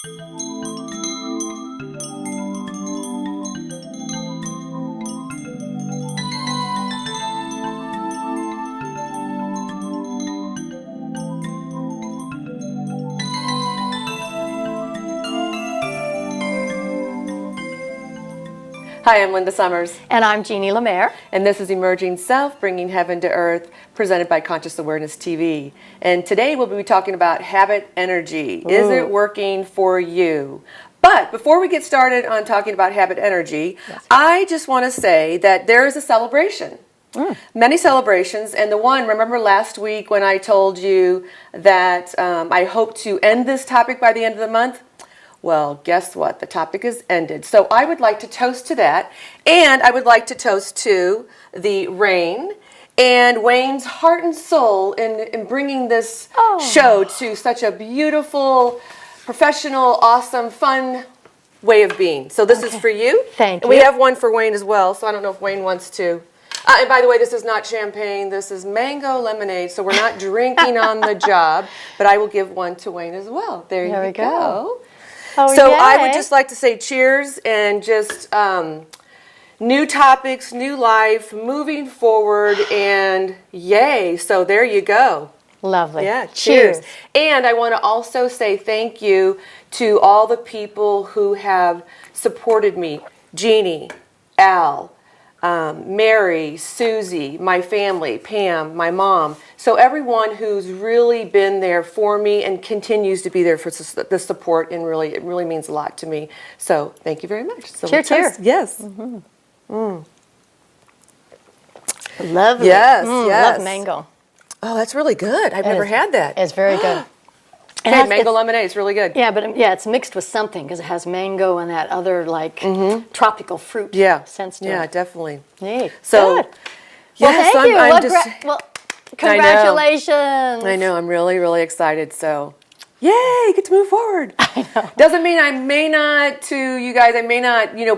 Hi, I'm Linda Summers. And I'm Jeannie Lemaire. And this is Emerging Self, Bringing Heaven to Earth, presented by Conscious Awareness TV. And today we'll be talking about habit energy. Ooh. Is it working for you? But before we get started on talking about habit energy, yes, I just want to say that there is a celebration. Many celebrations, and the one, remember last week when I told you that I hope to end this topic by the end of the month? Well, guess what? The topic is ended. So I would like to toast to that, and I would like to toast to the rain and Wayne's heart and soul in bringing this show to such a beautiful, professional, awesome, fun way of being. So this is for you. Thank you. We have one for Wayne as well, so I don't know if Wayne wants to. And by the way, this is not champagne. This is mango lemonade, so we're not drinking on the job, but I will give one to Wayne as well. There you go. Oh, so yay. I would just like to say cheers and just new topics, new life, moving forward, and yay. So there you go. Lovely. Yeah, cheers. And I want to also say thank you to all the people who have supported me. Jeannie, Al, Mary, Susie, my family, Pam, my mom. So everyone who's really been there for me and continues to be there for the support, and it really means a lot to me. So thank you very much. So cheers. Yes. Lovely. Yes, yes. Love mango. Oh, that's really good. I've never had that. It's very good. Hey, mango lemonade is really good. Yeah, but it's mixed with something because it has mango and that other tropical fruit sense to it. Yeah, definitely. Hey, so, good. Well, yes, thank you. Congratulations. I know. I'm really, really excited. So, yay, get to move forward. I know. Doesn't mean I may not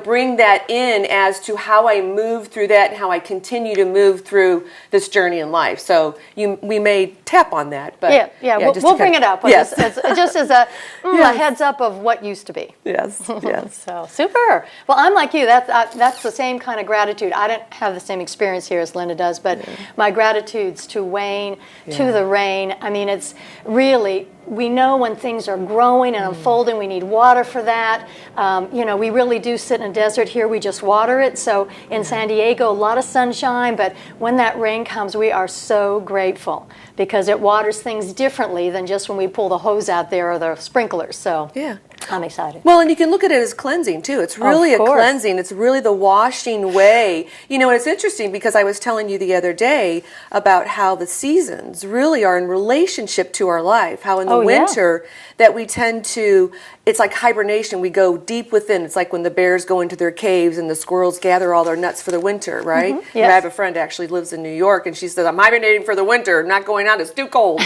bring that in as to how I move through that and how I continue to move through this journey in life. So we may tap on that, but we'll bring it up. Yes. just as a heads up of what used to be. Yes, yes. So super. Well, I'm like you. That's the same kind of gratitude. I didn't have the same experience here as Linda does, but my gratitudes to Wayne, to the rain. I mean, it's really. We know when things are growing and unfolding, we need water for that. We really do sit in a desert here. We just water it. So in San Diego, a lot of sunshine, but when that rain comes, we are so grateful because it waters things differently than just when we pull the hose out there or the sprinklers. So I'm excited. Well, and you can look at it as cleansing too. It's really a cleansing. It's really the washing way. And it's interesting because I was telling you the other day about how the seasons really are in relationship to our life. How in the winter that we tend to, it's like hibernation. We go deep within. It's like when the bears go into their caves and the squirrels gather all their nuts for the winter, right? Yes. And I have a friend actually lives in New York, and she said, I'm hibernating for the winter, not going out, it's too cold.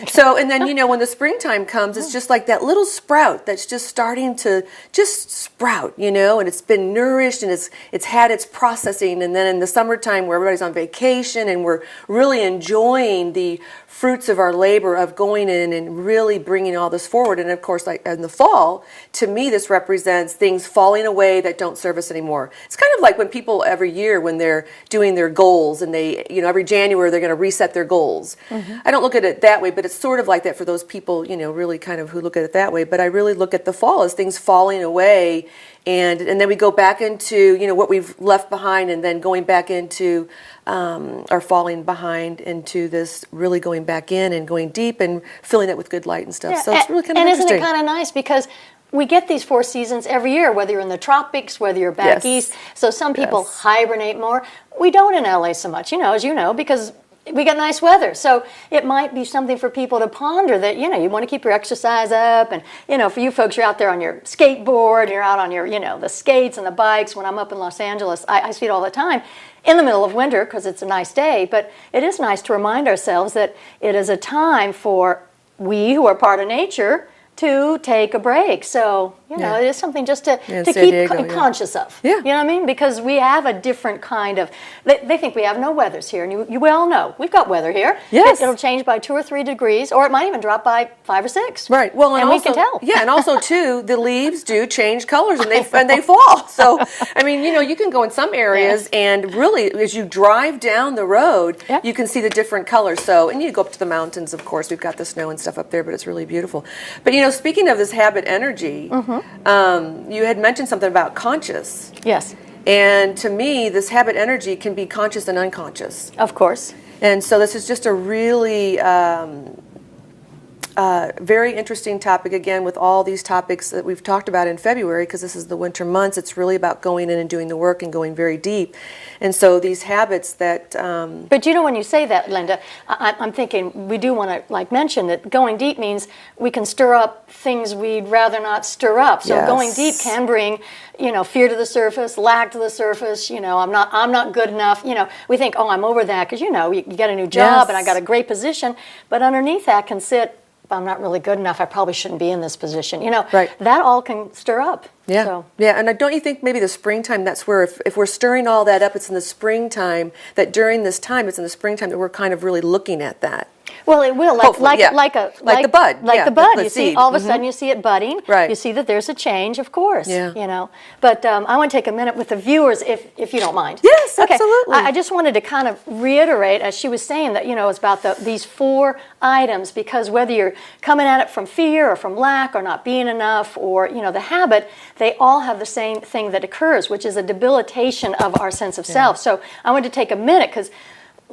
So, and then, when the springtime comes, it's just like that little sprout that's just starting to just sprout, and it's been nourished and it's had its processing. And then in the summertime where everybody's on vacation and we're really enjoying the fruits of our labor of going in and really bringing all this forward. And of course, like in the fall, to me, this represents things falling away that don't serve us anymore. It's kind of like when people every year, when they're doing their goals and they, every January, they're going to reset their goals. I don't look at it that way, but it's sort of like that for those people, really kind of who look at it that way. But I really look at the fall as things falling away. And then we go back into, what we've left behind, and then going back into, or falling behind into this, really going back in and going deep and filling it with good light and stuff. Yeah. So it's really kind of interesting. And isn't it kind of nice because we get these 4 seasons every year, whether you're in the tropics, whether you're back east. So some people hibernate more. We don't in LA so much, as you know, because we got nice weather. So it might be something for people to ponder that, you want to keep your exercise up. And, for you folks, you're out there on your skateboard, you're out on your, the skates and the bikes. When I'm up in Los Angeles, I see it all the time in the middle of winter because it's a nice day. But it is nice to remind ourselves that it is a time for we who are part of nature to take a break. So, Yeah. it is something just to In keep San Diego, yeah. conscious of. Yeah. You know what I mean? Because we have a different kind of, they think we have no weathers here. And you well know, we've got weather here. Yes. It'll change by 2 or 3 degrees, or it might even drop by 5 or 6. Right. Well, and also, we can tell. Yeah, and also too, the leaves do change colors and they fall. So, I mean, you can go in some areas and really, as you drive down the road, Yeah. you can see the different colors. So, and you go up to the mountains, of course. We've got the snow and stuff up there, but it's really beautiful. But speaking of this habit energy, you had mentioned something about conscious. Yes, And to me, this habit energy can be conscious and unconscious. of course. And so this is just a really very interesting topic, again, with all these topics that we've talked about in February, because this is the winter months. It's really about going in and doing the work and going very deep. And so these habits that... But when you say that, Linda, I'm thinking we do want to mention that going deep means we can stir up things we'd rather not stir up. So Yes. going deep can bring, fear to the surface, lack to the surface. I'm not good enough. We think, oh, I'm over that because you get a new job Yes. and I got a great position. But underneath that can sit, I'm not really good enough. I probably shouldn't be in this position. Right. That all can stir up. Yeah, So. yeah, and don't you think maybe the springtime, that's where if we're stirring all that up, it's in the springtime, that during this time, it's in the springtime that we're kind of really looking at that. Well, it will, Hopefully, yeah. like the bud, like yeah, the bud. the You see, seed. all of a sudden, you see it budding. Right. You see that there's a change, of course. Yeah. But I want to take a minute with the viewers, if you don't mind. Yes, okay. absolutely. I just wanted to kind of reiterate, as she was saying, that it's about these 4 items, because whether you're coming at it from fear or from lack or not being enough or the habit, they all have the same thing that occurs, which is a debilitation of our sense of self. So I wanted to take a minute because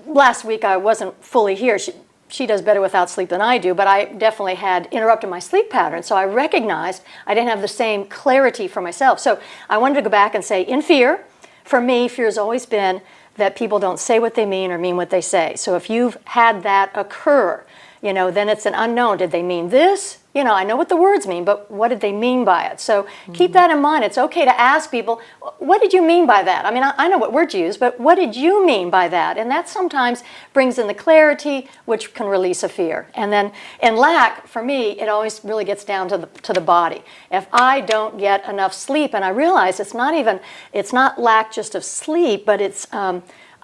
last week I wasn't fully here. She does better without sleep than I do, but I definitely had interrupted my sleep pattern. So I recognized I didn't have the same clarity for myself. So I wanted to go back and say, in fear, for me, fear has always been that people don't say what they mean or mean what they say. So if you've had that occur, then it's an unknown. Did they mean this? I know what the words mean, but what did they mean by it? So keep that in mind. It's okay to ask people, what did you mean by that? I mean, I know what word you use, but what did you mean by that? And that sometimes brings in the clarity, which can release a fear. And then in lack, for me, it always really gets down to the body. If I don't get enough sleep, and I realize it's not lack just of sleep, but it's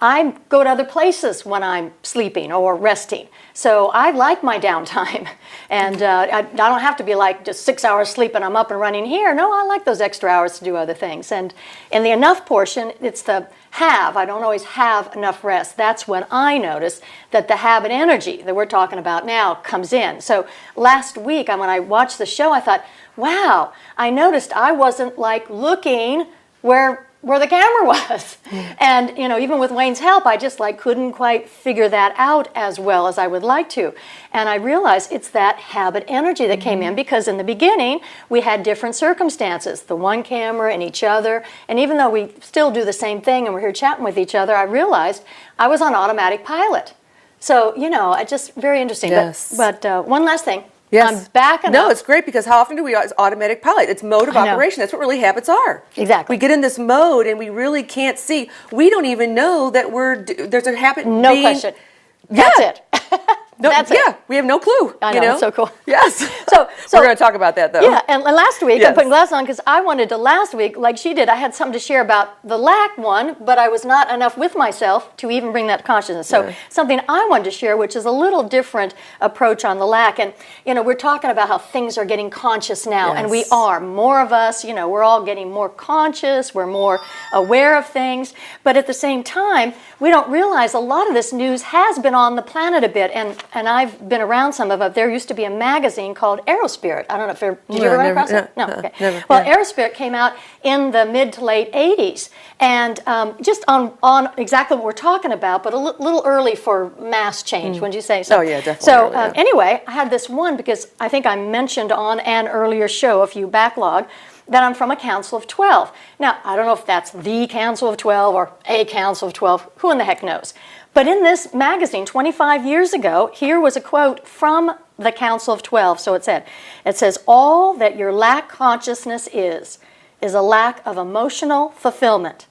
I go to other places when I'm sleeping or resting. So I like my downtime. And I don't have to be like just 6 hours sleep and I'm up and running here. No, I like those extra hours to do other things. And in the enough portion, it's the have. I don't always have enough rest. That's when I notice that the habit energy that we're talking about now comes in. So last week when I watched the show, I thought, wow, I noticed I wasn't looking where the camera was. And, even with Wayne's help, I just couldn't quite figure that out as well as I would like to. And I realized it's that habit energy that came in, because in the beginning, we had different circumstances, the one camera and each other. And even though we still do the same thing and we're here chatting with each other, I realized I was on automatic pilot. So, it's just very interesting. Yes. But one last thing. Yes. I'm backing up. No, it's great, because how often do we automatic pilot? It's mode of I know. operation. That's what really habits are. Exactly. We get in this mode and we really can't see. We don't even know that there's a habit. No question. That's it. No, That's yeah, it. we have no clue. I know, it's so cool. Yes. So We're going to talk about that, though. Yeah, and last week, Yes. I'm putting glasses on because I wanted to, last week, like she did, I had something to share about the lack one, but I was not enough with myself to even bring that to consciousness. So something I wanted to share, which is a little different approach on the lack. And, we're talking about how things are getting conscious now, and we Yes. are. More of us, we're all getting more conscious, we're more aware of things, but at the same time, we don't realize a lot of this news has been on the planet a bit, and I've been around some of it. There used to be a magazine called Aerospirit. I don't know if did you ever run never, across it? no, Okay. never, Well, yeah. Aerospirit came out in the mid to late 80s, and just on exactly what we're talking about, but a little early for mass change, wouldn't you say? So, Oh, yeah, definitely So early, yeah. anyway, I had this one because I think I mentioned on an earlier show, if you backlog, that I'm from a Council of 12. Now, I don't know if that's the Council of 12 or a Council of 12. Who in the heck knows? But in this magazine 25 years ago, here was a quote from the Council of 12. So it says, all that your lack consciousness is a lack of emotional fulfillment.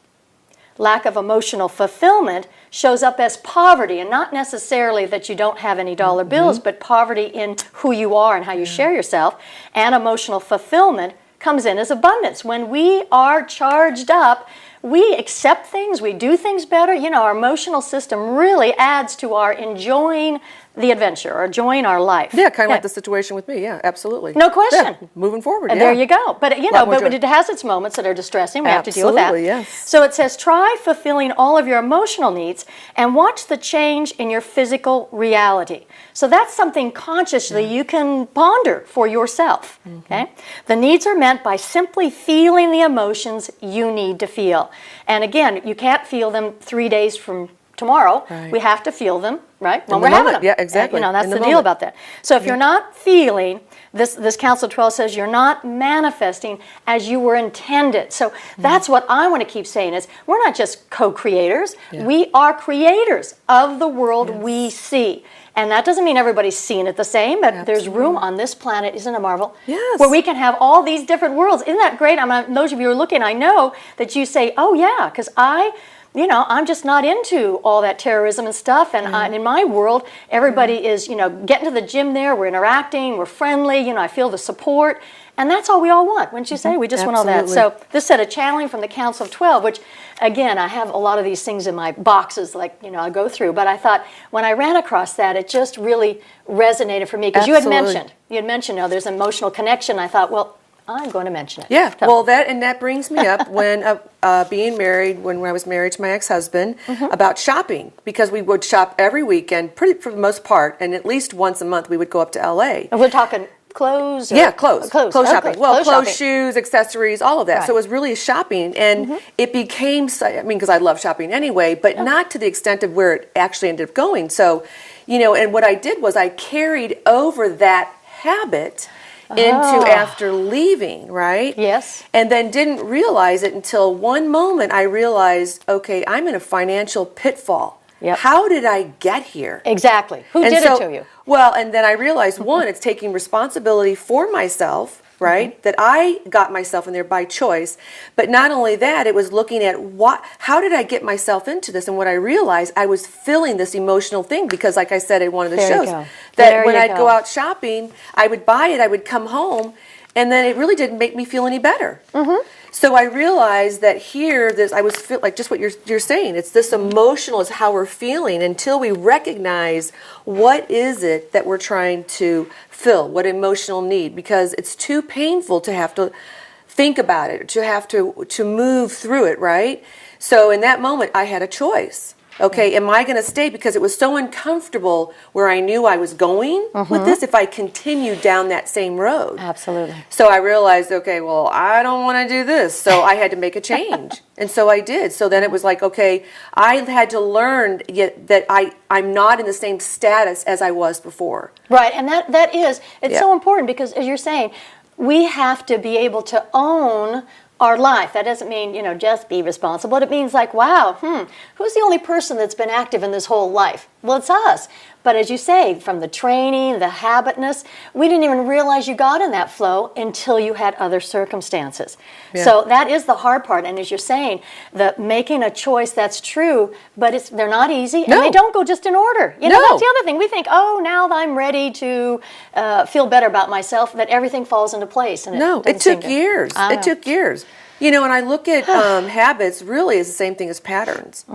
Lack of emotional fulfillment shows up as poverty, and not necessarily that you don't have any dollar bills, but poverty in who you are and how you share yourself, and emotional fulfillment comes in as abundance. When we are charged up, we accept things, we do things better. You know, our emotional system really adds to our enjoying the adventure or enjoying our life. Yeah, kind of like the situation with me. Yeah, absolutely. No question. Yeah, moving forward. And yeah. there you go. But you know, Lot more but joy. it has its moments that are distressing. We have to deal with that. Absolutely, yes. So it says, try fulfilling all of your emotional needs and watch the change in your physical reality. So that's something consciously you can ponder for yourself. Okay? The needs are met by simply feeling the emotions you need to feel. And again, you can't feel them 3 days from tomorrow. Right. We have to feel them, right? When In we're the having moment. them. Yeah, exactly. And, you know, that's In the the deal moment. about that. So if you're not feeling, this Council 12 says you're not manifesting as you were intended. So that's what I want to keep saying is we're not just co-creators. We are creators of the world we see. And that doesn't mean everybody's seeing it the same, but there's room on this planet, isn't it a marvel? Yes. Where we can have all these different worlds. Isn't that great? I mean, those of you who are looking, I know that you say, oh yeah, because I'm just not into all that terrorism and stuff. And in my world, everybody is, getting to the gym there. We're interacting. We're friendly. I feel the support. And that's all we all want, wouldn't you say? We just want all that. So this said a channeling from the Council of 12, which, again, I have a lot of these things in my boxes, I go through. But I thought when I ran across that, it just really resonated for me. Because you had mentioned, there's emotional connection. I thought, well, I'm going to mention it. Yeah, So- well, that brings me up when being married, when I was married to my ex-husband, about shopping, because we would shop every weekend, for the most part, and at least once a month we would go up to LA. And we're talking clothes? Yeah, clothes Oh, shopping. Well, clothes, shopping. shoes, accessories, all of that. Right. So it was really shopping, and it became, because I love shopping anyway, but not to the extent of where it actually ended up going. So, and what I did was I carried over that habit into after leaving, right? Yes. And then didn't realize it until one moment I realized, okay, I'm in a financial pitfall. Yep. How did I get here? Exactly. Who And did so- it to you? Well, and then I realized, one, it's taking responsibility for myself, right? That I got myself in there by choice. But not only that, it was looking at how did I get myself into this? And what I realized, I was feeling this emotional thing because, like I said in one of the There you shows, go. that There when you I'd go. go out shopping, I would buy it, I would come home, and then it really didn't make me feel any better. So I realized that here, I was feel like just what you're saying. It's this emotional is how we're feeling until we recognize what is it that we're trying to fill, what emotional need, because it's too painful to have to think about it, to have to move through it, right? So in that moment, I had a choice. Okay, am I going to stay because it was so uncomfortable where I knew I was going with this if I continued down that same road? Absolutely. So I realized, okay, well, I don't want to do this. So I had to make a change. And so I did. So then it was like, okay, I had to learn that I'm not in the same status as I was before. Right, and that is, it's Yeah. so important because as you're saying, we have to be able to own our life. That doesn't mean, just be responsible. It means like, wow, who's the only person that's been active in this whole life? Well, it's us. But as you say, from the training, the habitness, we didn't even realize you got in that flow until you had other circumstances. Yeah. So that is the hard part. And as you're saying, the making a choice, that's true, but they're not easy and No. they don't go just in order. No. That's the other thing. We think, now that I'm ready to feel better about myself, that everything falls into place. And No, it took years. I It know. took years. And I look at habits really as the same thing as patterns.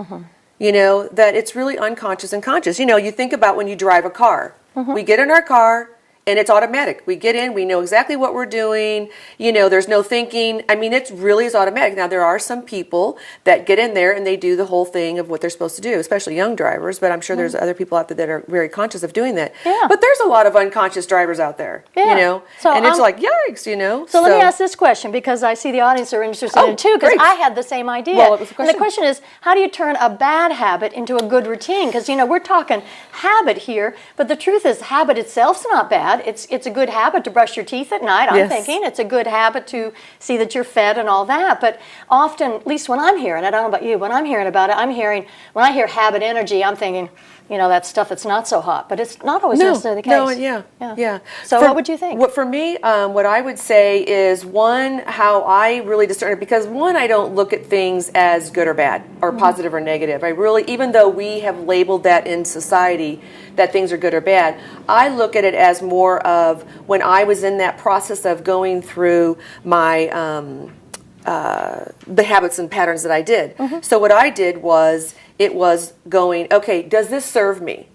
That it's really unconscious and conscious. You think about when you drive a car. We get in our car and it's automatic. We get in, we know exactly what we're doing. There's no thinking. I mean, it really is automatic. Now, there are some people that get in there and they do the whole thing of what they're supposed to do, especially young drivers, but I'm sure there's other people out there that are very conscious of doing that. Yeah. But there's a lot of unconscious drivers out there, Yeah. So and it's I'm- like, yikes, So let me ask this question because I see the audience are interested in it too because great. I had the same idea. Well, what was the And the question? question is, how do you turn a bad habit into a good routine? Because we're talking habit here, but the truth is habit itself's not bad. It's a good habit to brush your teeth at night. I'm Yes. thinking it's a good habit to see that you're fed and all that. But often, at least when I'm hearing it, I don't know about you, when I'm hearing about it, when I hear habit energy, I'm thinking, that stuff that's not so hot. But it's not always necessarily the case. No, yeah. So what would you think? For me, what I would say is, one, how I really discern it, because one, I don't look at things as good or bad or positive or negative. I really, even though we have labeled that in society that things are good or bad, I look at it as more of when I was in that process of going through my the habits and patterns that I did. So what I did was, it was going, okay, does this serve me?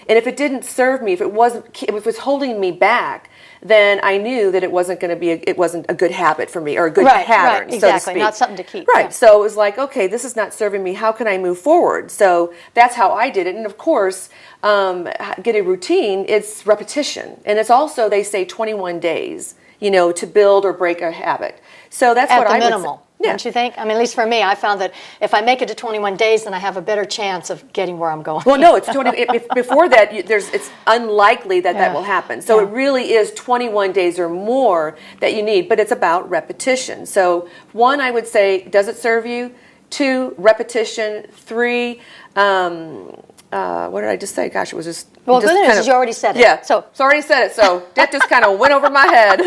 And if it didn't serve me, if it was holding me back, then I knew that it wasn't going to be it wasn't a good habit for me, or a good pattern, exactly, so to speak. not something to keep. Right. Yeah. So it was like, okay, this is not serving me. How can I move forward? So that's how I did it. And of course, get a routine. It's repetition, and it's also, they say, 21 days, to build or break a habit. So that's what I would say. At the minimal. Don't you think? I mean, at least for me, I found that if I make it to 21 days, then I have a better chance of getting where I'm going. Well, no, it's 20. Before that, it's unlikely that will happen. So it really is 21 days or more that you need, but it's about repetition. So one, I would say, does it serve you? 2, repetition. 3, what did I just say? Gosh, it was just... Well, good news is you already said it. Yeah, so it's already said it. So that just kind of went over my head.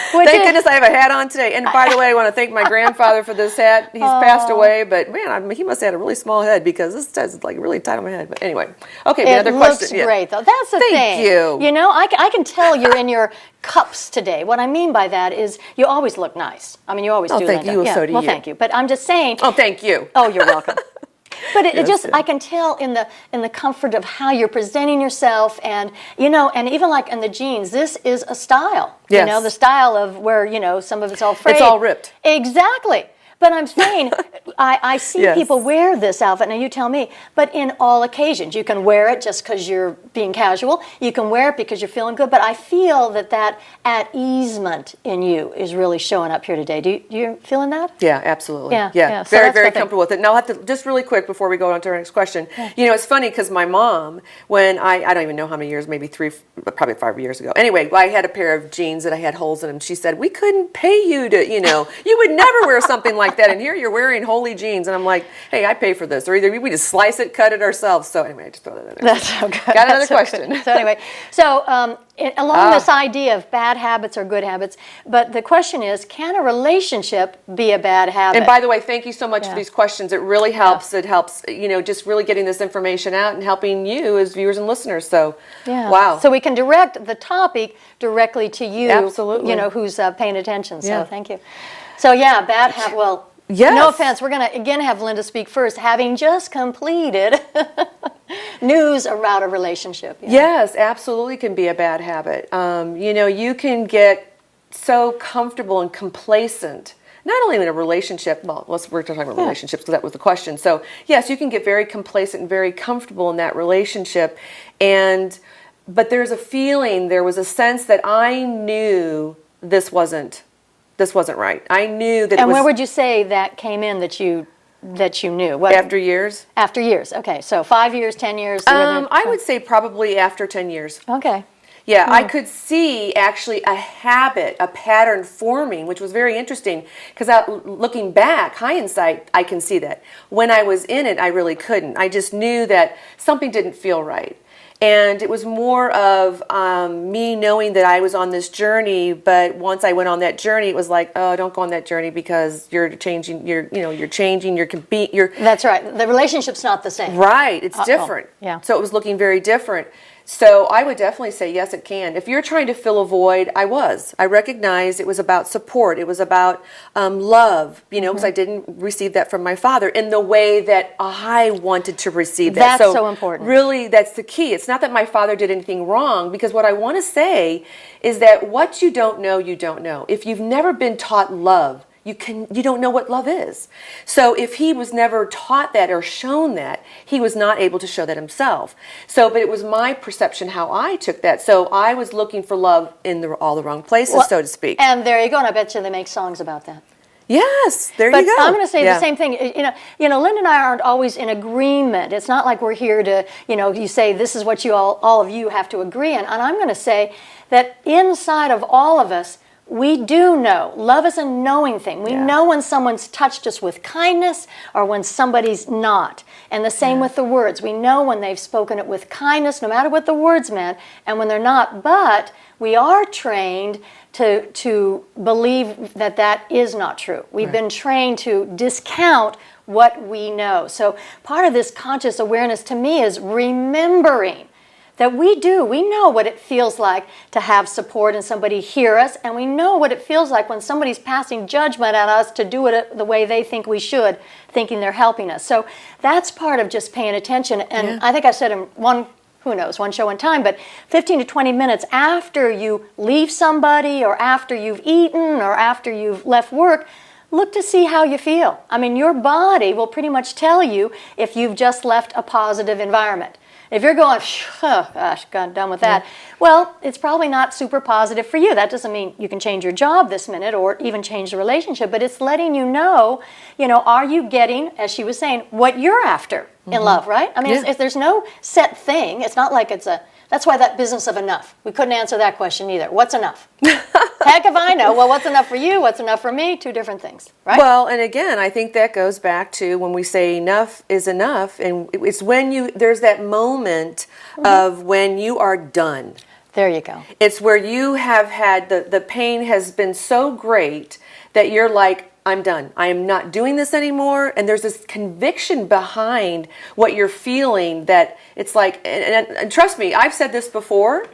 Thank goodness I have a hat on today. And by the way, I want to thank my grandfather for this hat. He's passed away, but man, he must have had a really small head, because this is like really tight on my head. But anyway, okay, another question. It looks great, though. That's the thing. Thank you. I can tell you're in your cups today. What I mean by that is you always look nice. I mean, you always do. Thank Linda. you. So do you. Well, thank you. But I'm just saying. Oh, thank you. Oh, you're welcome. But Yes. I can tell in the comfort of how you're presenting yourself, and and even like in the jeans, this is a style. Yes. The style of where some of it's all frayed. It's all ripped. Exactly. But I'm saying, I see Yes. people wear this outfit. Now you tell me. But in all occasions, you can wear it just because you're being casual. You can wear it because you're feeling good. But I feel that at easement in you is really showing up here today. Do you feeling that? Yeah, absolutely. Yeah. So Very, that's very the thing. comfortable with it. Now, I'll have to, just really quick before we go on to our next question, it's funny because my mom, when I don't even know how many years, maybe 3, probably 5 years ago. Anyway, I had a pair of jeans that I had holes in them. She said, we couldn't pay you to, you would never wear something like that. And here you're wearing holy jeans. And I'm like, hey, I pay for this. Or either we just slice it, cut it ourselves. So anyway, I just throw that in there. That's so good. Got another question. So anyway, along this idea of bad habits or good habits, but the question is, can a relationship be a bad habit? And by the way, thank you so much for these questions. It really helps. It helps, just really getting this information out and helping you as viewers and listeners. So, wow. So we can direct the topic directly to you. Absolutely. Who's paying attention. So Yeah. thank you. So bad habit. Well, Yes. no offense. We're going to again have Linda speak first, having just completed news about a relationship. Yes, absolutely can be a bad habit. You can get so comfortable and complacent, not only in a relationship, we're talking about relationships because that was the question. So yes, you can get very complacent and very comfortable in that relationship. But there's a feeling, there was a sense that I knew this wasn't right. I knew that And where would you say that came in that you knew? What, after years? After years. Okay. So 5 years, 10 years? I would say probably after 10 years. Okay. Yeah, I could see actually a habit, a pattern forming, which was very interesting because looking back, hindsight, I can see that. When I was in it, I really couldn't. I just knew that something didn't feel right. And it was more of me knowing that I was on this journey, but once I went on that journey, it was like, oh, don't go on that journey because you're changing, you're changing, you're That's right. The relationship's not the same. right, it's different. Yeah. So it was looking very different. So I would definitely say yes, it can. If you're trying to fill a void, I recognized it was about support. It was about love, because I didn't receive that from my father in the way that I wanted to receive that. That's so important. Really, that's the key. It's not that my father did anything wrong, because what I want to say is that what you don't know, you don't know. If you've never been taught love, you don't know what love is. So if he was never taught that or shown that, he was not able to show that himself. So, but it was my perception how I took that. So I was looking for love in all the wrong places, so to speak. And there you go. And I bet you they make songs about that. Yes, there But you go. I'm going to say the same thing. Linda and I aren't always in agreement. It's not like we're here to, you say this is what you all of you have to agree on. And I'm going to say that inside of all of us, we do know. Love is a knowing thing. We know when someone's touched us with kindness or when somebody's not. And the same with the words. We know when they've spoken it with kindness, no matter what the words meant, and when they're not. But we are trained to believe that that is not true. We've been trained to discount what we know. So part of this conscious awareness to me is remembering that we know what it feels like to have support and somebody hear us, and we know what it feels like when somebody's passing judgment on us to do it the way they think we should, thinking they're helping us. So that's part of just paying attention. And I think I said in one show in time, but 15 to 20 minutes after you leave somebody or after you've eaten or after you've left work, look to see how you feel. I mean, your body will pretty much tell you if you've just left a positive environment. If you're going, oh gosh, got done with that, well, it's probably not super positive for you. That doesn't mean you can change your job this minute or even change the relationship, but it's letting you know, are you getting, as she was saying, what you're after in love, right? I mean, if there's no set thing, it's not like that's why that business of enough. We couldn't answer that question either. What's enough? Heck if I know. Well, what's enough for you? What's enough for me? Two different things, right? Well, and again, I think that goes back to when we say enough is enough, and it's when there's that moment of when you are done. There you go. It's where you have had, the pain has been so great that you're like, I'm done. I am not doing this anymore. And there's this conviction behind what you're feeling that it's like, and trust me, I've said this before.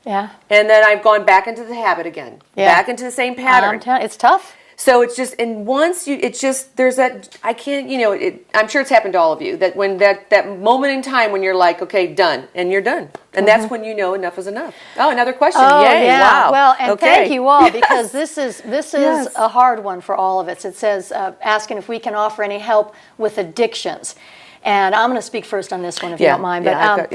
Yeah. And then I've gone back into the habit again. Yeah. Back into the same pattern. It's tough. So it's just, and once there's that, I can't, I'm sure it's happened to all of you, that when that moment in time when you're like, okay, done, and you're done. And that's when you know enough is enough. Oh, another question. Oh, Yay, yeah. wow. Well, and okay. thank you all, because this is Yes. a hard one for all of us. It says, asking if we can offer any help with addictions. And I'm going to speak first on this one, if you don't mind. But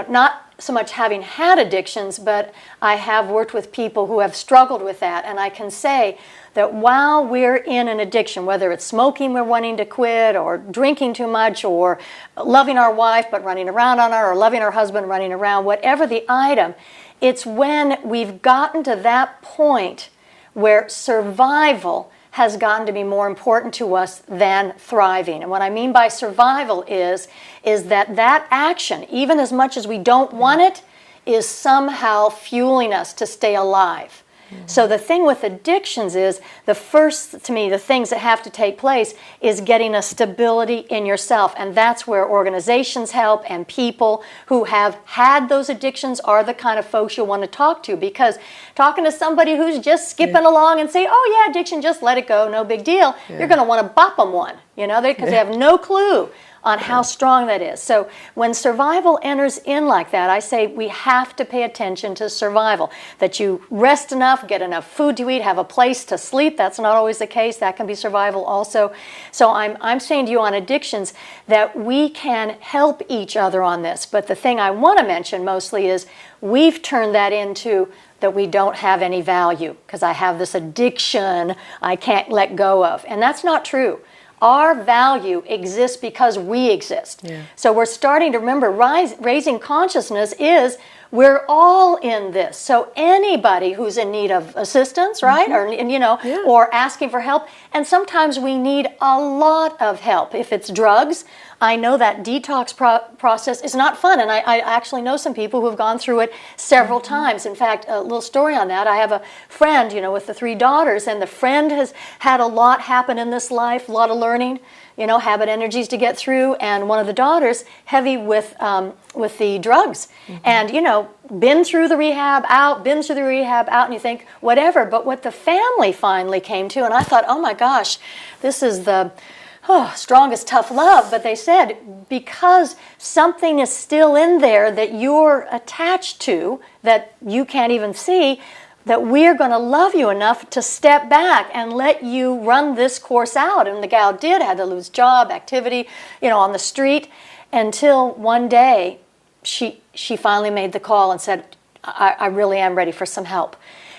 not so much having had addictions, but I have worked with people who have struggled with that. And I can say that while we're in an addiction, whether it's smoking we're wanting to quit, or drinking too much, or loving our wife but running around on her, or loving our husband running around, whatever the item, it's when we've gotten to that point where survival has gotten to be more important to us than thriving. And what I mean by survival is that action, even as much as we don't want it, is somehow fueling us to stay alive. So the thing with addictions is, the things that have to take place is getting a stability in yourself. And that's where organizations help, and people who have had those addictions are the kind of folks you'll want to talk to, because talking to somebody who's just skipping along and say, oh yeah, addiction, just let it go, no big deal, you're going to want to bop them one, because they have no clue on how strong that is. So when survival enters in like that, I say we have to pay attention to survival. That you rest enough, get enough food to eat, have a place to sleep. That's not always the case. That can be survival also. So I'm saying to you on addictions that we can help each other on this. But the thing I want to mention mostly is we've turned that into that we don't have any value because I have this addiction I can't let go of. And that's not true. Our value exists because we exist. Yeah. So we're starting to remember raising consciousness is we're all in this. So anybody who's in need of assistance, right? Or asking for help. And sometimes we need a lot of help. If it's drugs, I know that detox process is not fun. And I actually know some people who have gone through it several times. In fact, a little story on that. I have a friend, with the 3 daughters, and the friend has had a lot happen in this life, a lot of learning, habit energies to get through. And one of the daughters, heavy with the drugs. And, been through the rehab, out, and you think, whatever. But what the family finally came to, and I thought, oh my gosh, this is the strongest tough love. But they said, because something is still in there that you're attached to, that you can't even see, that we're going to love you enough to step back and let you run this course out. And the gal had to lose job, activity, on the street, until one day she finally made the call and said, I really am ready for some help.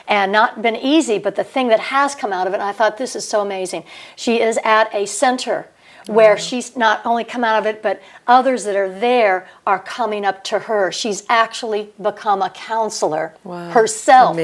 And not been easy, but the thing that has come out of it, and I thought this is so amazing. She is at a center where she's not only come out of it, but others that are there are coming up to her. She's actually become a counselor herself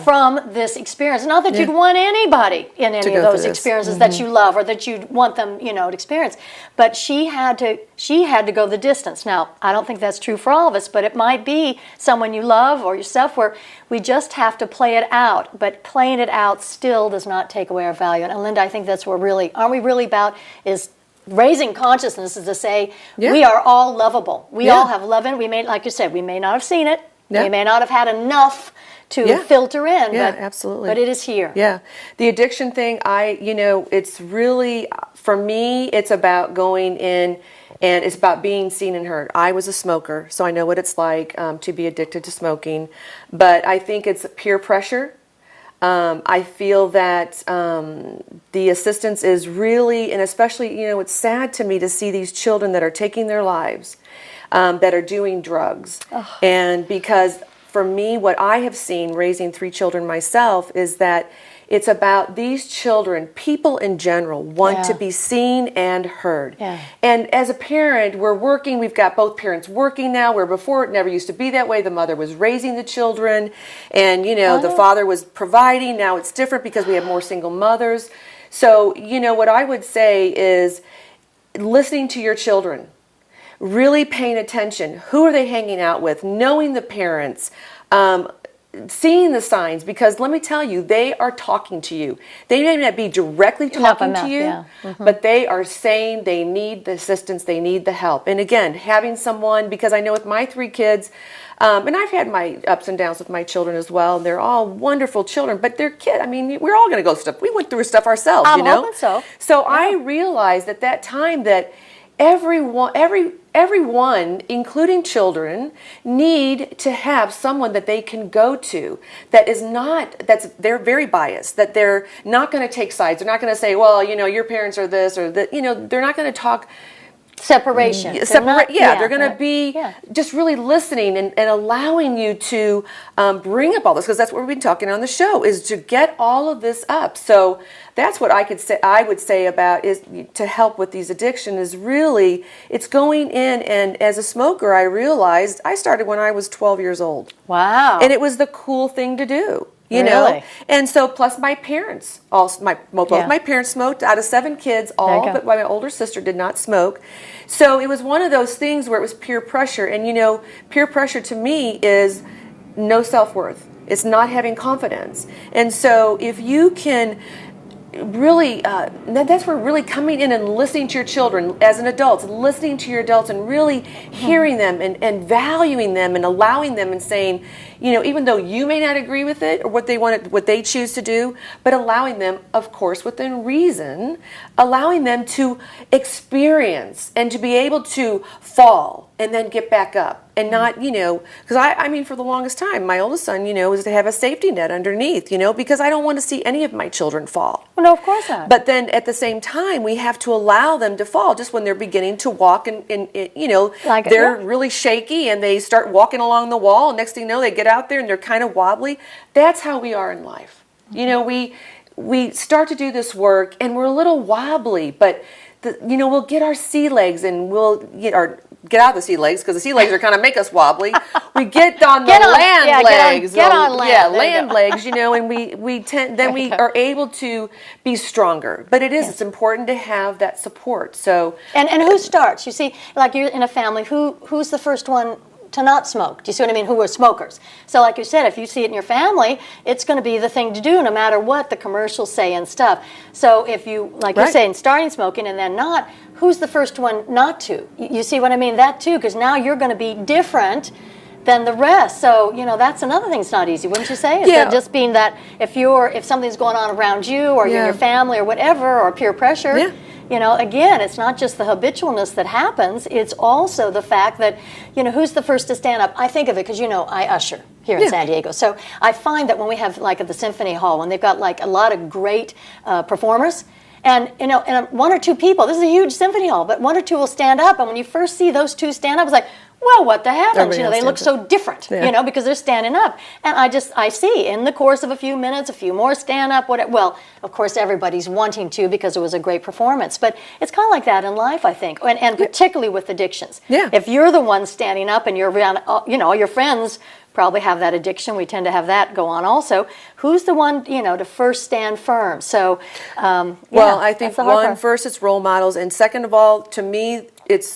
from this experience. Not that you'd want anybody in any of those experiences that you love or that you'd want them, to experience, but she had to go the distance. Now, I don't think that's true for all of us, but it might be someone you love or yourself where we just have to play it out, but playing it out still does not take away our value. And Linda, I think that's what aren't we really about is raising consciousness is to say we are all lovable. We all have love in it. We may, like you said, we may not have seen it. We may not have had enough to filter in. But, absolutely. But it is here. Yeah. The addiction thing, it's really, for me, it's about going in and it's about being seen and heard. I was a smoker, so I know what it's like to be addicted to smoking. But I think it's peer pressure. I feel that the assistance is really, and especially, it's sad to me to see these children that are taking their lives, that are doing drugs. And because for me, what I have seen raising 3 children myself is that it's about these children, people in general, want to be seen and heard. And as a parent, we're working, we've got both parents working now, where before it never used to be that way. The mother was raising the children and, the father was providing. Now it's different because we have more single mothers. So, what I would say is listening to your children, really paying attention. Who are they hanging out with? Knowing the parents, seeing the signs, because let me tell you, they are talking to you. They may not be directly talking to you, but they are saying they need the assistance, they need the help. And again, having someone, because I know with my 3 kids, and I've had my ups and downs with my children as well, and they're all wonderful children, but they're kids. I mean, we're all going to go stuff. We went through stuff ourselves, I'm hoping so. So I realized at that time that everyone, including children, need to have someone that they can go to they're very biased, that they're not going to take sides. They're not going to say, well, your parents are this or that, they're not going to talk separation. They're going to be just really listening and allowing you to bring up all this, because that's what we've been talking on the show, is to get all of this up. So that's what I would say about is to help with these addictions is really, it's going in, and as a smoker, I realized I started when I was 12 years old. Wow. And it was the cool thing to do. You know, and so plus my parents, both my parents smoked. Out of 7 kids, all but my older sister did not smoke. So it was one of those things where it was peer pressure, and peer pressure to me is no self-worth. It's not having confidence, and so if you can really, that's where really coming in and listening to your children as an adult, listening to your adults and really hearing them and valuing them and allowing them and saying, even though you may not agree with it or what they choose to do, but allowing them, of course, within reason, allowing them to experience and to be able to fall and then get back up. And not, because I mean, for the longest time, my oldest son, was to have a safety net underneath, because I don't want to see any of my children fall. Well, no, of course not. But then at the same time, we have to allow them to fall just when they're beginning to walk and they're really shaky and they start walking along the wall. And next thing you know, they get out there and they're kind of wobbly. That's how we are in life. We start to do this work and we're a little wobbly, but we'll get our sea legs and we'll get out of the sea legs, because the sea legs are kind of make us wobbly. We get on the land legs. Get on land. Yeah, land legs, and we are able to be stronger. But it's important to have that support. So and who starts? You see, like you're in a family, who's the first one to not smoke? Do you see what I mean? Who are smokers? So like you said, if you see it in your family, it's going to be the thing to do no matter what the commercials say and stuff. So if you, like you're saying, starting smoking and then not, who's the first one not to? You see what I mean? That too, because now you're going to be different than the rest. So, that's another thing that's not easy, wouldn't you say? Is that just being that if something's going on around you or in your family or whatever, or peer pressure, again, it's not just the habitualness that happens, it's also the fact that, who's the first to stand up? I think of it because, I usher here in San Diego. So I find that when we have, like at the Symphony Hall, when they've got like a lot of great performers, and, and 1 or 2 people, this is a huge symphony hall, but 1 or 2 will stand up, and when you first see those 2 stand up, it's like, well, what the heavens? Everybody You know, they else look stands so different, Yeah. you know, because they're standing up. And I see in the course of a few minutes, a few more stand up. Well, of course, everybody's wanting to because it was a great performance. But it's kind of like that in life, I think, and particularly with addictions. Yeah. If you're the one standing up and you're around, you know, your friends probably have that addiction. We tend to have that go on also. Who's the one, you know, to first stand firm? So, Well, I think that's the hard one, part. first it's role models, and second of all, to me,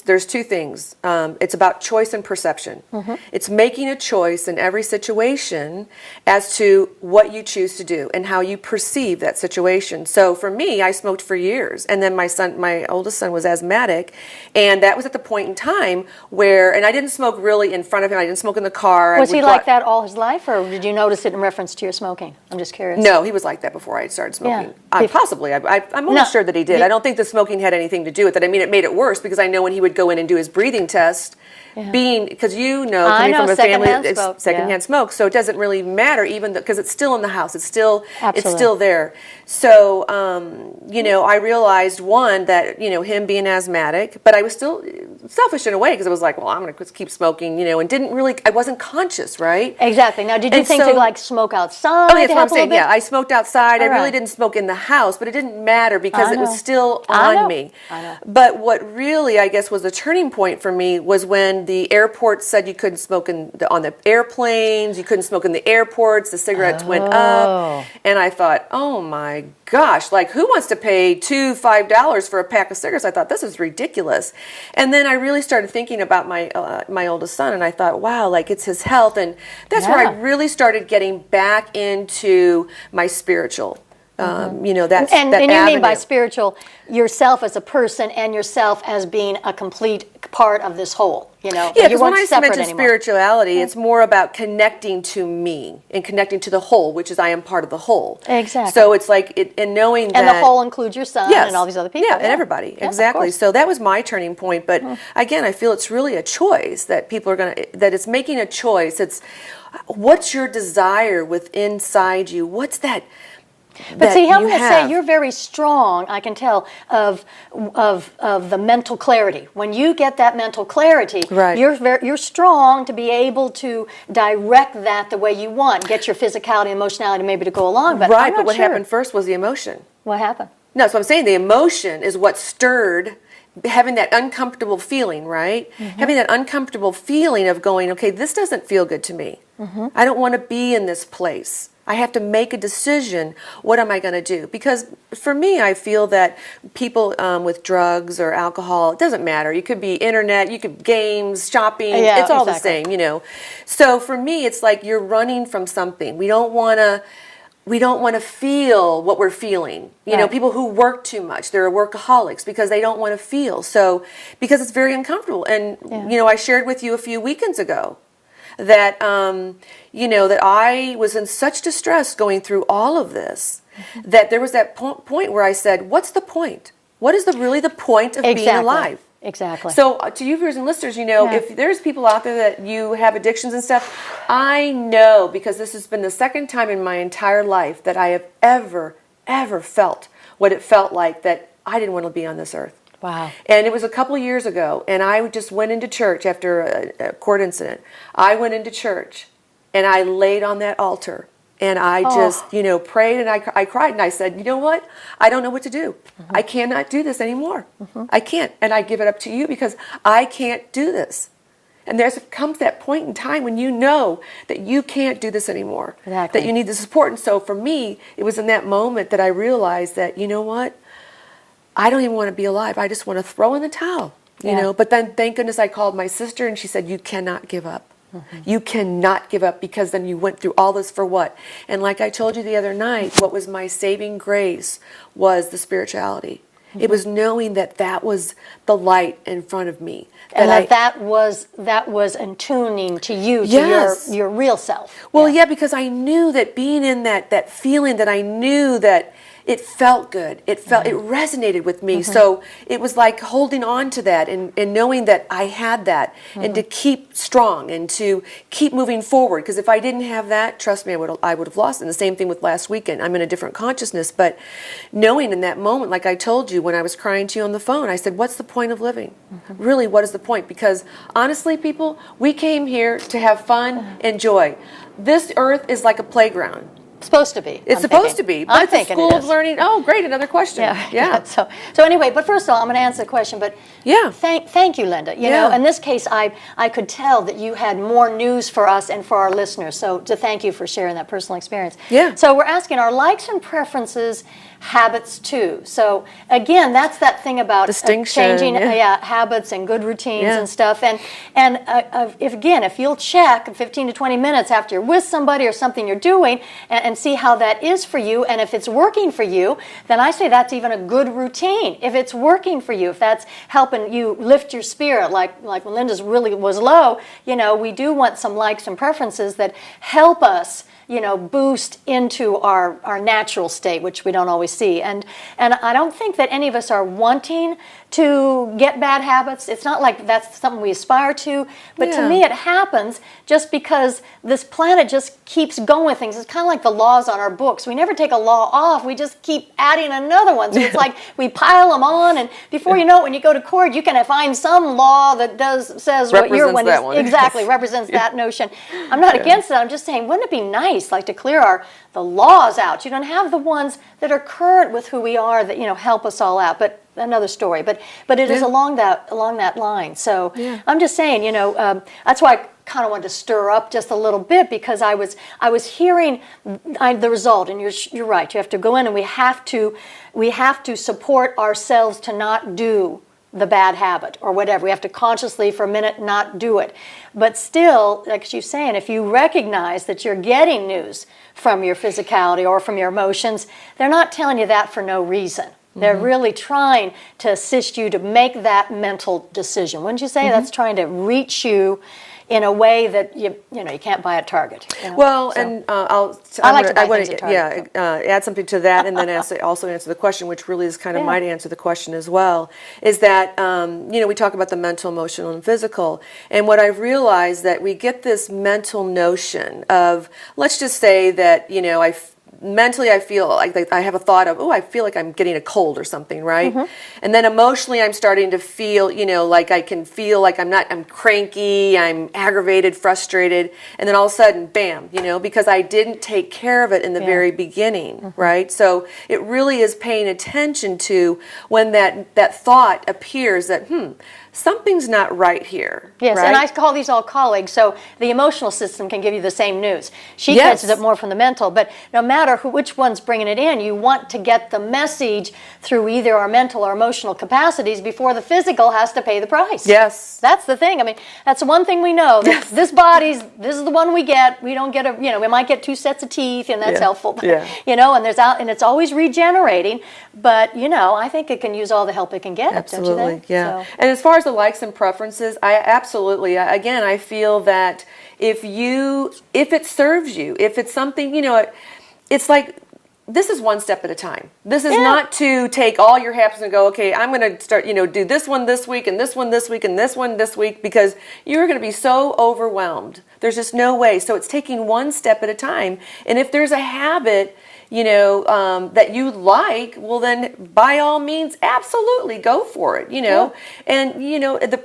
there's two things. It's about choice and perception. Mm-hmm. It's making a choice in every situation as to what you choose to do and how you perceive that situation. So for me, I smoked for years, and then my oldest son was asthmatic, and that was at the point in time where, and I didn't smoke really in front of him. I didn't smoke in the car. Was he like that all his life, or did you notice it in reference to your smoking? I'm just curious. No, he was like that before I started smoking. Yeah. Possibly. I'm almost No. sure that he did. I don't think the smoking had anything to do with it. I mean, it made it worse because I know when he would go in and do his breathing test, because you know, I coming know, from a family, secondhand it's smoke, secondhand smoke, so it doesn't really matter even because it's still in the house. It's still Absolutely. there. So, you know, I realized one that, you know, him being asthmatic, but I was still selfish in a way because I was like, well, I'm going to keep smoking, you know, and I wasn't conscious, right? Exactly. Now, did you And think to so- like smoke outside? Oh, that's to what I'm help a little saying. bit? Yeah, I smoked outside. I All really right. didn't smoke in the house, but it didn't matter because I it was know. still I know. on me. I know. But what really, I guess, was the turning point for me was when the airport said you couldn't smoke on the airplanes, you couldn't smoke in the airports, the cigarettes went up, and I thought, oh my gosh, like who wants to pay $5 for a pack of cigarettes? I thought this is ridiculous, and then I really started thinking about my oldest son, and I thought, wow, like it's his health, and that's where I Yeah. really started getting back into my spiritual. You know, that's And that you mean by avenue. spiritual, yourself as a person and yourself as being a complete part of this whole, you know? Yeah, you because when weren't I separate mention anymore. spirituality, it's more about connecting to me and connecting to the whole, which is I am part of the whole. Exactly. So it's like, and knowing that. And the whole includes your son Yes. and all these other people. Yeah, and everybody. Yeah, of exactly. course. So that was my turning point. But again, I feel it's really a choice that people are that it's making a choice. It's what's your desire within inside you? What's that? But see, I'm you going to have? say you're very strong, I can tell, of the mental clarity. When you get that mental clarity, Right. you're strong to be able to direct that the way you want, get your physicality and emotionality maybe to go along. But Right, I'm but not what sure. happened first was the emotion. What happened? No, so I'm saying the emotion is what stirred having that uncomfortable feeling, right? Having that uncomfortable feeling of going, okay, this doesn't feel good to me. I don't want to be in this place. I have to make a decision. What am I going to do? Because for me, I feel that people with drugs or alcohol, it doesn't matter. You could be internet, you could games, shopping. Yeah, it's all the exactly. same, you know. So for me, it's like you're running from something. We don't want to feel what we're feeling. You know, Right. people who work too much, they're workaholics because they don't want to feel. So, because it's very uncomfortable. And, you know, I shared with you a few weekends ago that, you know, that I was in such distress going through all of this that there was that point where I said, what's the point? What is really the point of being alive? Exactly. So to you viewers and listeners, you know, Yeah. if there's people out there that you have addictions and stuff, I know because this has been the second time in my entire life that I have ever felt what it felt like that I didn't want to be on this earth. Wow. And it was a couple of years ago, and I just went into church after a court incident. I went into church, and I laid on that altar, and I just, you know, prayed, and I cried, and I said, you know what? I don't know what to do. I cannot do this anymore. I can't, and I give it up to you because I can't do this. And there comes that point in time when you know that you can't do this anymore, Exactly. that you need the support. And so for me, it was in that moment that I realized that, you know what? I don't even want to be alive. I just want to throw in the towel, you Yeah. know. But then, thank goodness, I called my sister, and she said, "You cannot give up. You cannot give up because then you went through all this for what?" And like I told you the other night, what was my saving grace was the spirituality. It was knowing that that was the light in front of me. And I- that was in tuning to you, to Yes. your real self. Well, yeah, because I knew that being in that feeling that I knew that it felt good. It resonated with me. So it was like holding on to that and knowing that I had that and to keep strong and to keep moving forward. Because if I didn't have that, trust me, I would have lost it. And the same thing with last weekend. I'm in a different consciousness, but knowing in that moment, like I told you when I was crying to you on the phone, I said, what's the point of living? Really, what is the point? Because honestly, people, we came here to have fun and joy. This earth is like a playground. Supposed to be. It's supposed to be, but it's a school of learning. Oh, great! Another question. Yeah. So anyway, but first of all, I'm going to answer the question. But yeah, thank you, Linda. You know, in this case, I could tell that you had more news for us and for our listeners. So to thank you for sharing that personal experience. Yeah. So we're asking, are likes and preferences habits too? So again, that's that thing about distinction, changing habits and good routines and stuff. And if you'll check 15 to 20 minutes after you're with somebody or something you're doing and see how that is for you, and if it's working for you, then I say that's even a good routine. If it's working for you, if that's helping you lift your spirit, like when Linda's really was low, you know, we do want some likes and preferences that help us, you know, boost into our natural state, which we don't always see. And I don't think that any of us are wanting to get bad habits. It's not like that's something we aspire to, but to me it happens just because this planet just keeps going with things. It's kind of like the laws on our books. We never take a law off. We just keep adding another one. So it's like we pile them on, and before you know it, when you go to court, you can find some law that says what your one is. Exactly, represents that notion. I'm not against that. I'm just saying, wouldn't it be nice, like, to clear the laws out? You don't have the ones that are current with who we are that, you know, help us all out. But another story. But it is along that line. So I'm just saying, you know, that's why I kind of wanted to stir up just a little bit, because I was hearing the result, and you're right. You have to go in, and we have to support ourselves to not do the bad habit or whatever. We have to consciously for a minute not do it. But still, like she's saying, if you recognize that you're getting news from your physicality or from your emotions, they're not telling you that for no reason. They're really trying to assist you to make that mental decision. Wouldn't you say that's trying to reach you in a way that you can't buy at Target? You know? Well, so, and I like to buy things at Target. Add something to that, and then also answer the question, which really is kind of might answer the question as well. Is that we talk about the mental, emotional, and physical, and what I've realized that we get this mental notion of, let's just say that mentally I feel like I have a thought of, I feel like I'm getting a cold or something, right? And then emotionally I'm starting to feel, like I can feel like I'm cranky, I'm aggravated, frustrated, and then all of a sudden, bam, because I didn't take care of it in the very beginning, right? So it really is paying attention to when that thought appears that, something's not right here. Yes, right? And I call these all colleagues, so the emotional system can give you the same news. She catches it more from the mental, but no matter which one's bringing it in, you want to get the message through either our mental or emotional capacities before the physical has to pay the price. Yes. That's the thing. I mean, that's the one thing we know. This is the one we get. We don't get we might get 2 sets of teeth, and that's helpful. Yeah. And it's always regenerating, but, I think it can use all the help it can get. Absolutely, don't you think? yeah. So. And as far as the likes and preferences, I feel that if it serves you, if it's something, it's like, this is one step at a time. This is not to take all your habits and go, okay, I'm going to start, do this one this week and this one this week and this one this week, because you're going to be so overwhelmed. There's just no way. So it's taking one step at a time. And if there's a habit, that you like, well then by all means, absolutely go for it, and the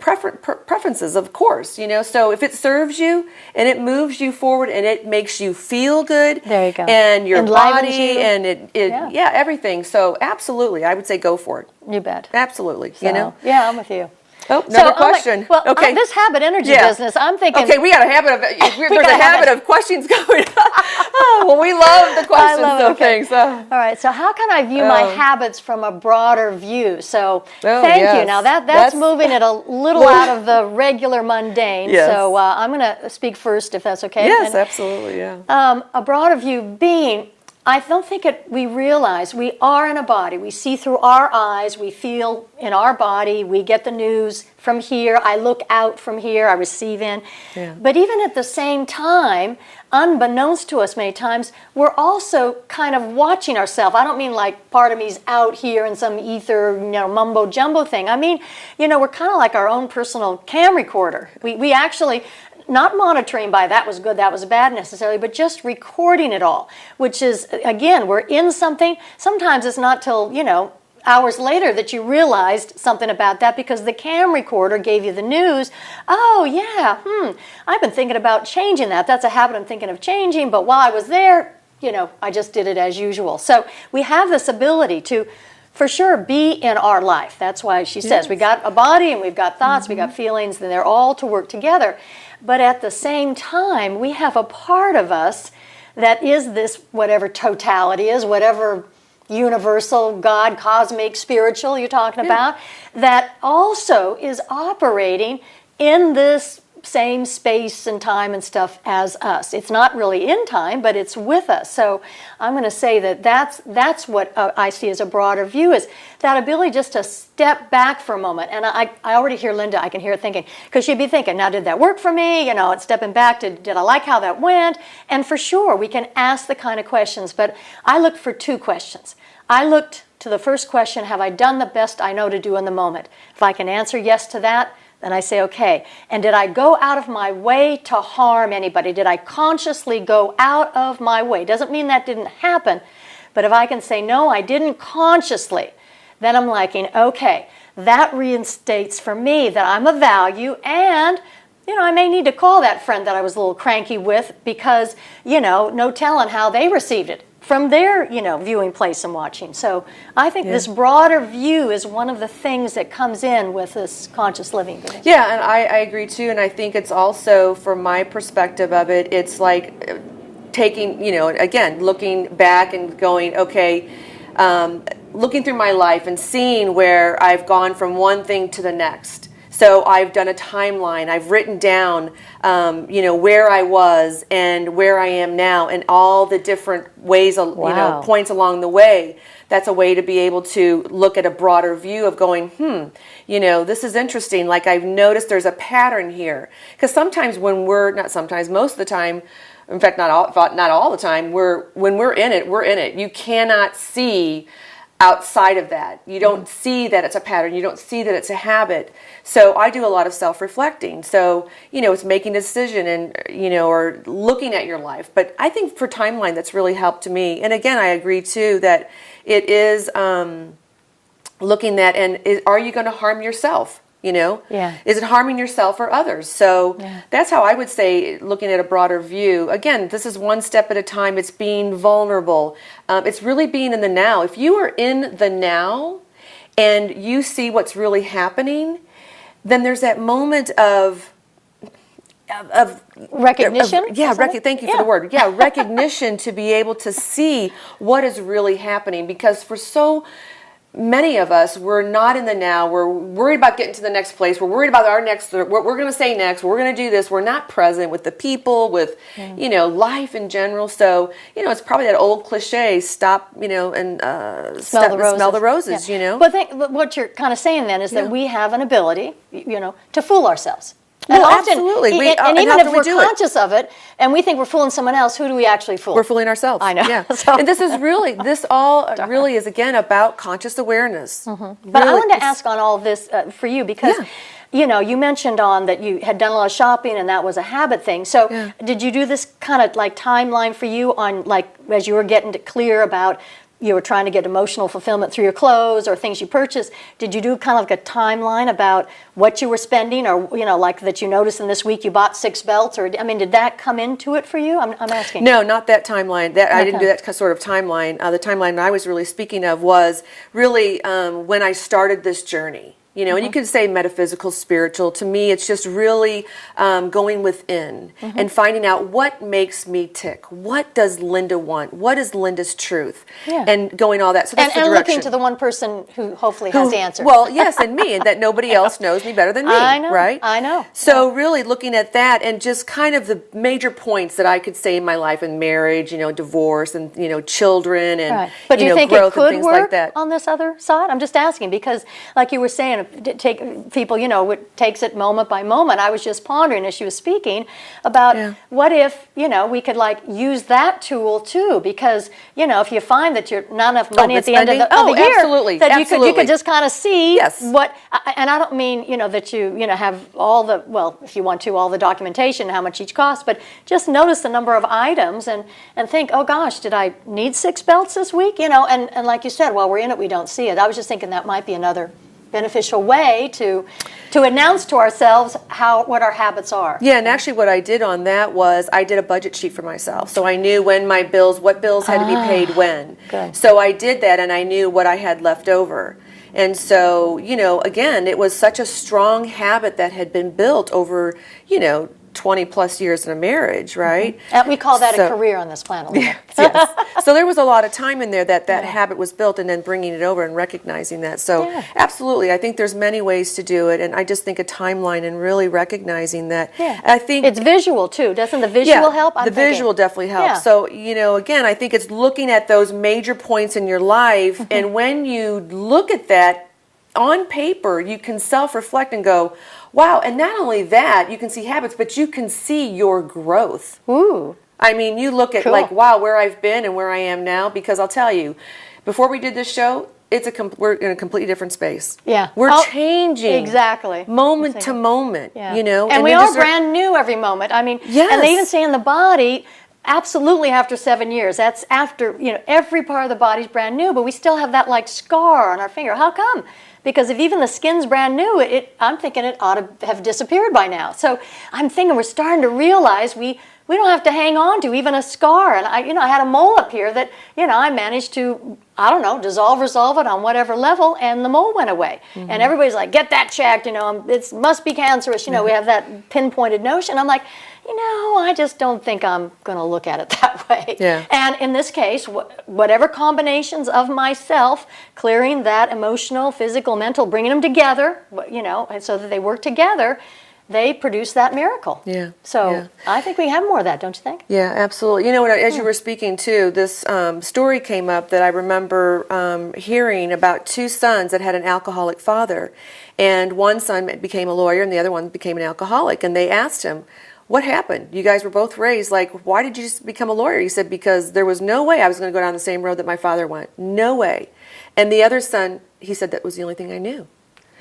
preferences, of course, so if it serves you and it moves you forward and it makes you feel good, there you go, and your body you. and everything. So absolutely, I would say go for it. You bet. Absolutely. Yeah, I'm with you. Oh, another question. Okay. This habit energy business, I'm thinking. Okay, we got a habit of, there's a habit of questions going on. Well, we love the questions. Thanks. All right, so how can I view my habits from a broader view? So thank you. Now that's moving it a little out of the regular mundane. Yes. So I'm going to speak first, if that's okay. Yes, absolutely, yeah. A broader view being, I don't think we realize we are in a body. We see through our eyes. We feel in our body. We get the news from here. I look out from here. I receive in. Yeah. But even at the same time, unbeknownst to us many times, we're also kind of watching ourselves. I don't mean like part of me's out here in some ether, mumbo jumbo thing. I mean, we're kind of like our own personal cam recorder. We actually, not monitoring by that was good, that was bad necessarily, but just recording it all, which is, again, we're in something. Sometimes it's not till, hours later that you realized something about that because the cam recorder gave you the news. Oh, yeah, I've been thinking about changing that. That's a habit I'm thinking of changing, but while I was there, I just did it as usual. So we have this ability to, for sure, be in our life. That's why she says we got a body and we've got thoughts, we got feelings, and they're all to work together. But at the same time, we have a part of us that is this, whatever totality is, whatever universal, God, cosmic, spiritual you're talking about, that also is operating in this same space and time and stuff as us. It's not really in time, but it's with us. So I'm going to say that's what I see as a broader view, is that ability just to step back for a moment. And I already hear Linda, I can hear her thinking, because she'd be thinking, now did that work for me? It's stepping back, did I like how that went? And for sure, we can ask the kind of questions, but I looked for two questions. I looked to the first question, have I done the best I know to do in the moment? If I can answer yes to that, then I say, okay. And did I go out of my way to harm anybody? Did I consciously go out of my way? Doesn't mean that didn't happen, but if I can say, no, I didn't consciously, then I'm liking, okay, that reinstates for me that I'm of value, and I may need to call that friend that I was a little cranky with because, no telling how they received it from their, viewing place and watching. So I think this broader view is one of the things that comes in with this conscious living. Yeah, and I agree too, and I think it's also, from my perspective of it, it's like taking, again, looking back and going, okay, looking through my life and seeing where I've gone from one thing to the next. So I've done a timeline. I've written down, where I was and where I am now, and all the different ways, points along the way. That's a way to be able to look at a broader view of going, this is interesting. Like, I've noticed there's a pattern here. Because sometimes most of the time, in fact, not all the time, when we're in it, we're in it. You cannot see outside of that. You don't see that it's a pattern. You don't see that it's a habit. So I do a lot of self-reflecting. So, it's making a decision and, or looking at your life. But I think for timeline, that's really helped me. And again, I agree too that it is looking at, and are you going to harm yourself? Is it harming yourself or others? So that's how I would say, looking at a broader view. Again, this is one step at a time. It's being vulnerable. It's really being in the now. If you are in the now and you see what's really happening, then there's that moment of recognition. Thank you for the word. Yeah, recognition, to be able to see what is really happening. Because for so many of us, we're not in the now. We're worried about getting to the next place. We're worried about our next, what we're going to say next. We're going to do this. We're not present with the people, with, life in general. So, it's probably that old cliche, stop, and smell the roses. But what you're kind of saying then is that we have an ability, to fool ourselves. And often, absolutely. And even if we're conscious of it, and we think we're fooling someone else, who do we actually fool? We're fooling ourselves. I know. Yeah. And this all really is, again, about conscious awareness. Mm-hmm. But I wanted to ask on all this for you, because, you mentioned on that you had done a lot of shopping and that was a habit thing. So did you do this kind of like timeline for you on, like, as you were getting clear about, you were trying to get emotional fulfillment through your clothes or things you purchased, did you do kind of like a timeline about what you were spending, or, like that you noticed in this week you bought 6 belts, or, did that come into it for you? I'm asking. No, not that timeline. I didn't do that sort of timeline. The timeline I was really speaking of was really when I started this journey. And you could say metaphysical, spiritual. To me, it's just really going within and finding out what makes me tick. What does Linda want? What is Linda's truth? And going all that. So that's the direction. And looking to the one person who hopefully has the answer. Well, yes, and me, and that nobody else knows me better than me. I know, right? I know. So really looking at that, and just kind of the major points that I could say in my life, in marriage, divorce, and children, and but do you think growth it could and things work like that. On this other side? I'm just asking because, like you were saying, take people, it takes it moment by moment. I was just pondering as she was speaking about what if, we could like use that tool too, because, if you find that you're not enough money at the end of the year, absolutely. that you could just kind of see what, and I don't mean, that you have all the, well, if you want to, all the documentation, how much each costs, but just notice the number of items and think, oh gosh, did I need 6 belts this week? And like you said, while we're in it, we don't see it. I was just thinking that might be another beneficial way to announce to ourselves what our habits are. Yeah, and actually what I did on that was I did a budget sheet for myself. So I knew when what bills had to be paid when. Good. So I did that, and I knew what I had left over. And so, again, it was such a strong habit that had been built over, 20 plus years in a marriage, right? And we call that a career on this planet. Yes. So there was a lot of time in there that habit was built, and then bringing it over and recognizing that. So absolutely, I think there's many ways to do it, and I just think a timeline and really recognizing that. Yeah. I think it's visual too. Doesn't the visual help? The visual definitely helps. So, again, I think it's looking at those major points in your life, and when you look at that on paper, you can self-reflect and go, wow, and not only that, you can see habits, but you can see your growth. Ooh. I mean, you look at like, wow, where I've been and where I am now, because I'll tell you, before we did this show, we're in a completely different space. Yeah. We're changing. Exactly. Moment to moment, And we are brand new every moment. I mean, and they even say in the body, absolutely after 7 years. That's after, every part of the body's brand new, but we still have that like scar on our finger. How come? Because if even the skin's brand new, I'm thinking it ought to have disappeared by now. So I'm thinking we're starting to realize we don't have to hang on to even a scar. And I had a mole up here that, I managed to, resolve it on whatever level, and the mole went away. Mm-hmm. And everybody's like, get that checked, it must be cancerous. We have that pinpointed notion. I'm like, I just don't think I'm going to look at it that way. Yeah. And in this case, whatever combinations of myself, clearing that emotional, physical, mental, bringing them together, so that they work together, they produce that miracle. Yeah. So I think we have more of that, don't you think? Yeah, absolutely. As you were speaking too, this story came up that I remember hearing about 2 sons that had an alcoholic father. And one son became a lawyer and the other one became an alcoholic. And they asked him, what happened? You guys were both raised, why did you just become a lawyer? He said, because there was no way I was going to go down the same road that my father went. No way. And the other son, he said, that was the only thing I knew.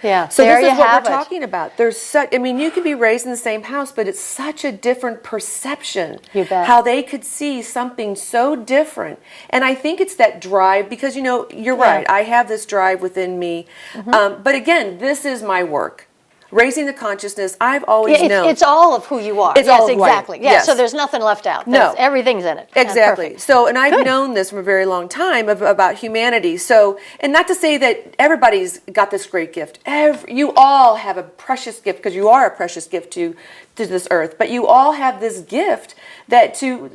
Yeah, so this is what we're talking about. You can be raised in the same house, but it's such a different perception. You bet. How they could see something so different. And I think it's that drive, because, you're right. I have this drive within me. Mm-hmm. But again, this is my work. Raising the consciousness, I've always known. It's all of who you are. It's all of exactly. Yeah, yes. So there's nothing left out. Everything's in it. Exactly. So, and I've known this from a very long time about humanity. So, and not to say that everybody's got this great gift. You all have a precious gift, because you are a precious gift to this earth. But you all have this gift that to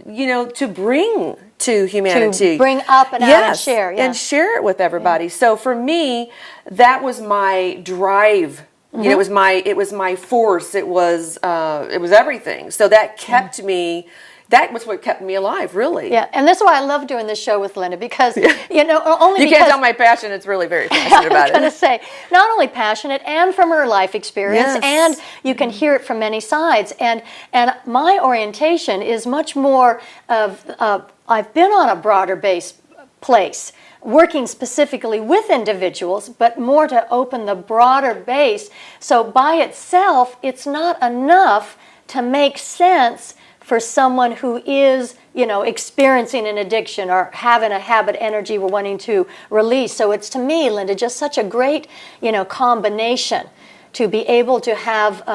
bring to humanity. To bring up and out and share. Yeah. And share it with everybody. Yeah. So for me, that was my drive. Mm-hmm. It was my force. It was everything. So that kept me. That was what kept me alive, really. Yeah, and that's why I love doing this show with Linda, because only you because can't tell my passion. It's really very passionate about it. I was going to say, not only passionate and from her life experience, and you can hear it from many sides. And my orientation is much more of I've been on a broader base place, working specifically with individuals, but more to open the broader base. So by itself, it's not enough to make sense for someone who is, experiencing an addiction or having a habit energy we're wanting to release. So it's, to me, Linda, just such a great, combination to be able to have,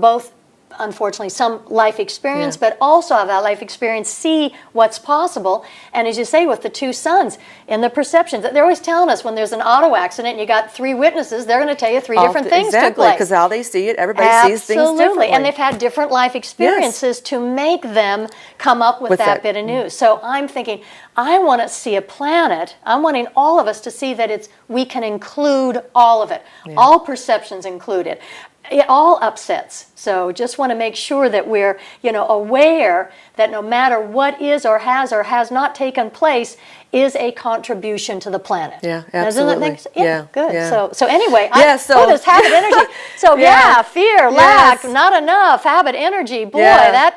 both, unfortunately, some life experience, but also have that life experience, see what's possible. And as you say, with the 2 sons, in the perceptions, they're always telling us when there's an auto accident and you got 3 witnesses, they're going to tell you 3 different things took place. Exactly, because how they see it, everybody sees things differently. Absolutely, and they've had different life experiences to make them come up with that bit of news. So I'm thinking, I want to see a planet, I'm wanting all of us to see that we can include all of it, all perceptions included. it all upsets. So just want to make sure that we're, aware that no matter what is or has not taken place is a contribution to the planet. Yeah, Doesn't that absolutely. make sense? Yeah, good. Yeah. So anyway, so- habit energy. So fear, lack, Yes. not enough, habit energy. Boy, Yeah.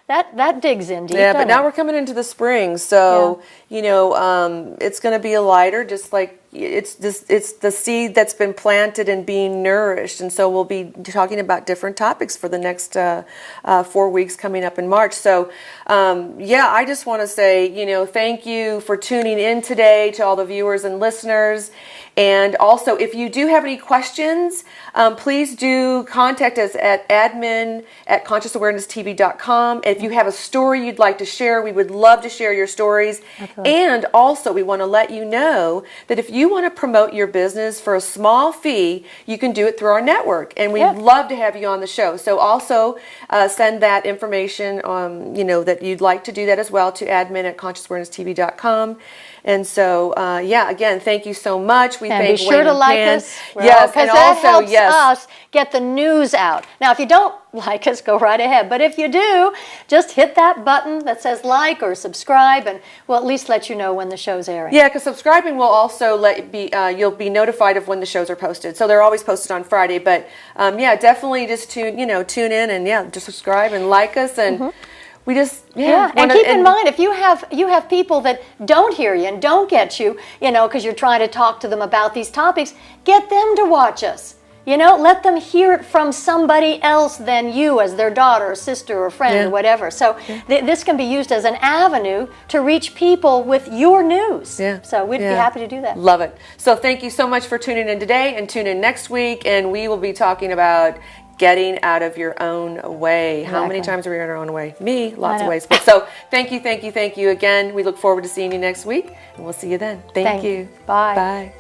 that digs in deep. Yeah, but doesn't now it? we're coming into the spring, so it's going to be a lighter, just like it's the seed that's been planted and being nourished, and so we'll be talking about different topics for the next 4 weeks coming up in March. So, I just want to say, thank you for tuning in today to all the viewers and listeners. And also, if you do have any questions, please do contact us at admin@consciousawareness.tv.com. If you have a story you'd like to share, we would love to share your stories. Absolutely. And also, we want to let you know that if you want to promote your business for a small fee, you can do it through our network. And we'd love to have you on the show. So also send that information, that you'd like to do that as well to admin@consciousawareness.tv.com. And so, again, thank you so much. We And thank be sure to Wayne like Pan. us. Yes, because and that also, helps yes. us get the news out. Now, if you don't like us, go right ahead. But if you do, just hit that button that says like or subscribe, and we'll at least let you know when the show's airing. Yeah, because subscribing will also you'll be notified of when the shows are posted. So they're always posted on Friday. But definitely just tune in and just subscribe and like us and. We just And keep in mind, if you have people that don't hear you and don't get you, because you're trying to talk to them about these topics, get them to watch us. Let them hear it from somebody else than you, as their daughter or sister or friend or whatever. So this can be used as an avenue to reach people with your news. Yeah. So we'd be happy to do that. Love it. So thank you so much for tuning in today, and tune in next week, and we will be talking about getting out of your own way. How many Exactly. times are we in our own way? Me, lots I of know. ways. But so thank you again. We look forward to seeing you next week, and we'll see you then. Thank you. Bye. Bye.